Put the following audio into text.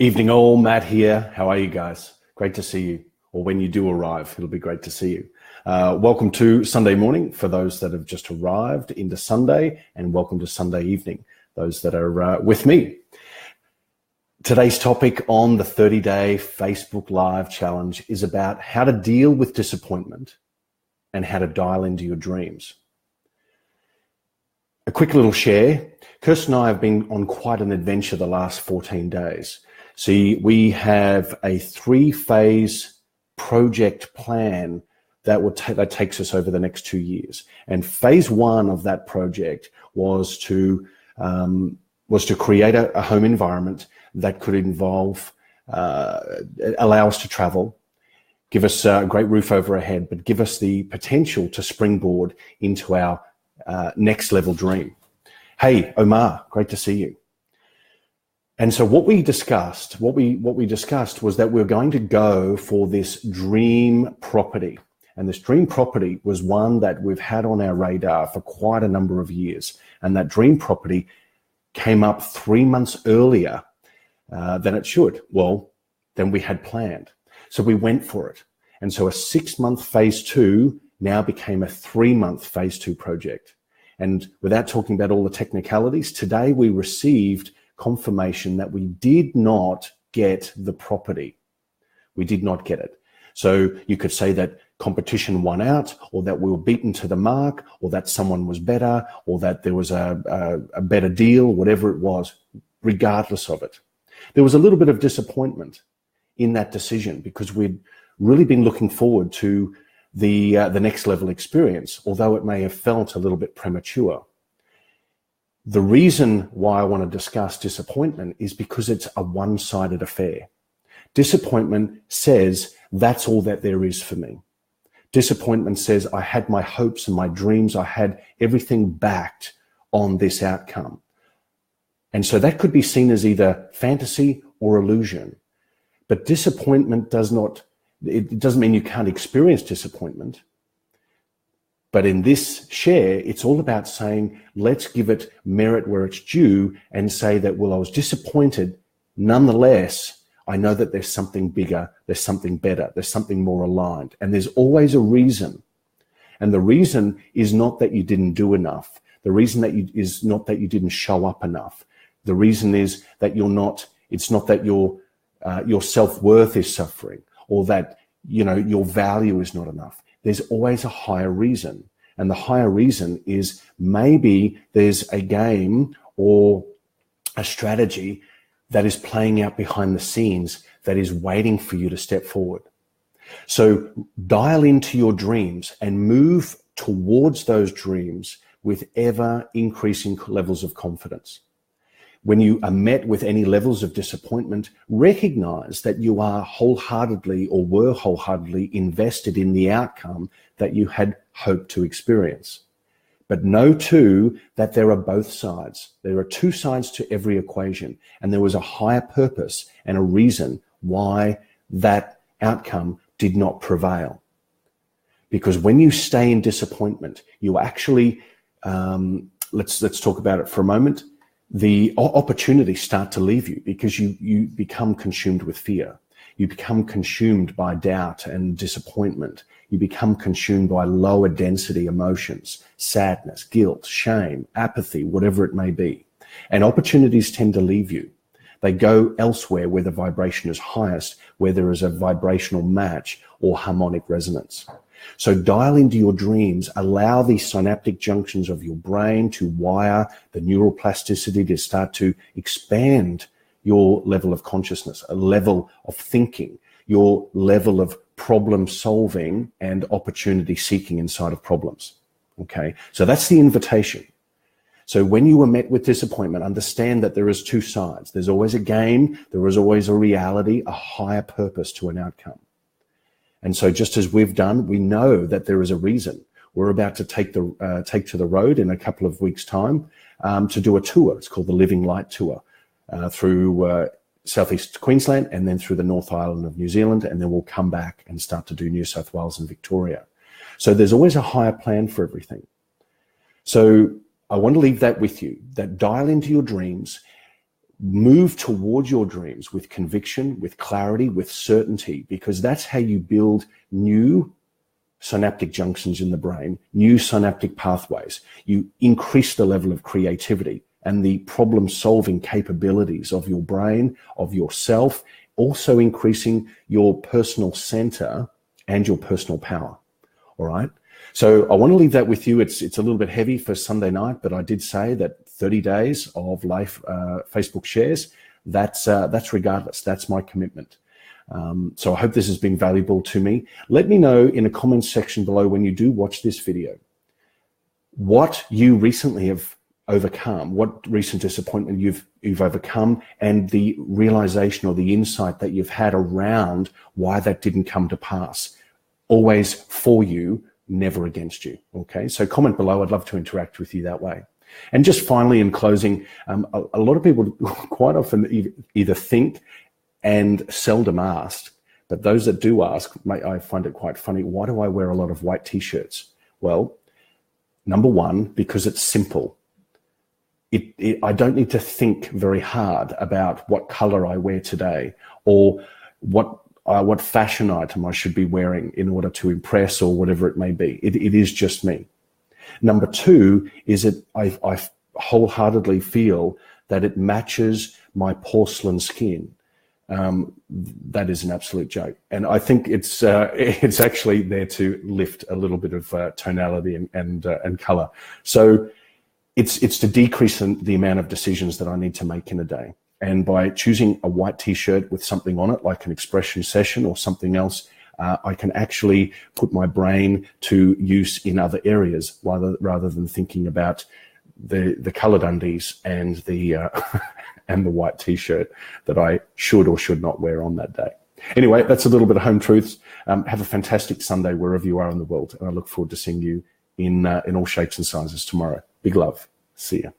Evening all, Matt here. How are you guys? Great to see you. Or when you do arrive, it'll be great to see you. Welcome to Sunday morning for those that have just arrived into Sunday, and welcome to Sunday evening, those that are with me. Today's topic on the 30-day Facebook Live challenge is about how to deal with disappointment and how to dial into your dreams. A quick little share. Kirsten and I have been on quite an adventure the last 14 days. See, we have a 3-phase project plan that takes us over the next 2 years. And phase 1 of that project was to create a home environment that could involve, allow us to travel, give us a great roof over our head, but give us the potential to springboard into our next level dream. Hey, Omar, great to see you. And so what we discussed was that we're going to go for this dream property. And this dream property was one that we've had on our radar for quite a number of years. And that dream property came up 3 months earlier than it should. Well, than we had planned. So we went for it. And so a 6-month phase 2 now became a 3-month phase 2 project. And without talking about all the technicalities, today we received confirmation that we did not get the property. We did not get it. So you could say that competition won out, or that we were beaten to the mark, or that someone was better, or that there was a better deal, whatever it was, regardless of it. There was a little bit of disappointment in that decision because we'd really been looking forward to the next level experience, although it may have felt a little bit premature. The reason why I want to discuss disappointment is because it's a one-sided affair. Disappointment says that's all that there is for me. Disappointment says I had my hopes and my dreams, I had everything backed on this outcome. And so that could be seen as either fantasy or illusion. But disappointment it doesn't mean you can't experience disappointment. But in this share, it's all about saying, let's give it merit where it's due and say that, well, I was disappointed. Nonetheless, I know that there's something bigger, there's something better, there's something more aligned. And there's always a reason. And the reason is not that you didn't do enough. The reason is not that you didn't show up enough. The reason is that it's not that your self-worth is suffering, or that, your value is not enough. There's always a higher reason. And the higher reason is maybe there's a game or a strategy that is playing out behind the scenes that is waiting for you to step forward. So dial into your dreams and move towards those dreams with ever increasing levels of confidence. When you are met with any levels of disappointment, recognize that you are wholeheartedly or were wholeheartedly invested in the outcome that you had hoped to experience. But know too that there are both sides. There are 2 sides to every equation, and there was a higher purpose and a reason why that outcome did not prevail. Because when you stay in disappointment, you actually, let's talk about it for a moment. The opportunities start to leave you because you become consumed with fear. You become consumed by doubt and disappointment. You become consumed by lower density emotions, sadness, guilt, shame, apathy, whatever it may be. And opportunities tend to leave you. They go elsewhere where the vibration is highest, where there is a vibrational match or harmonic resonance. So dial into your dreams, allow the synaptic junctions of your brain to wire the neuroplasticity to start to expand your level of consciousness, a level of thinking, your level of problem solving and opportunity seeking inside of problems. Okay, so that's the invitation. So when you are met with disappointment, understand that there is 2 sides. There's always a game, there is always a reality, a higher purpose to an outcome. And so just as we've done, we know that there is a reason. We're about to take to the road in a couple of weeks' time to do a tour. It's called the Living Light Tour through southeast Queensland and then through the North Island of New Zealand, and then we'll come back and start to do New South Wales and Victoria. So there's always a higher plan for everything. So I want to leave that with you, that dial into your dreams, Move towards your dreams with conviction, with clarity, with certainty, because that's how you build new synaptic junctions in the brain, new synaptic pathways. You increase the level of creativity and the problem-solving capabilities of your brain, of yourself, also increasing your personal center and your personal power. All right? So I want to leave that with you. It's a little bit heavy for Sunday night, but I did say that 30 days of live Facebook shares, that's regardless. That's my commitment. So I hope this has been valuable to me. Let me know in the comments section below when you do watch this video what you recently have overcome, what recent disappointment you've overcome, and the realization or the insight that you've had around why that didn't come to pass. Always for you, never against you. Okay, so comment below. I'd love to interact with you that way. And just finally, in closing, a lot of people quite often either think and seldom ask, but those that do ask, I find it quite funny. Why do I wear a lot of white t-shirts? Well, number one, because it's simple. I don't need to think very hard about what color I wear today or what fashion item I should be wearing in order to impress or whatever it may be. It is just me. Number two is that I wholeheartedly feel that it matches my porcelain skin. That is an absolute joke. And I think it's actually there to lift a little bit of tonality and color. So it's to decrease the amount of decisions that I need to make in a day. And by choosing a white t-shirt with something on it, like an expression session or something else, I can actually put my brain to use in other areas rather than thinking about the colored undies and the and the white t-shirt that I should or should not wear on that day. Anyway, that's a little bit of home truths. Have a fantastic Sunday wherever you are in the world, and I look forward to seeing you in all shapes and sizes tomorrow. Big love. See ya.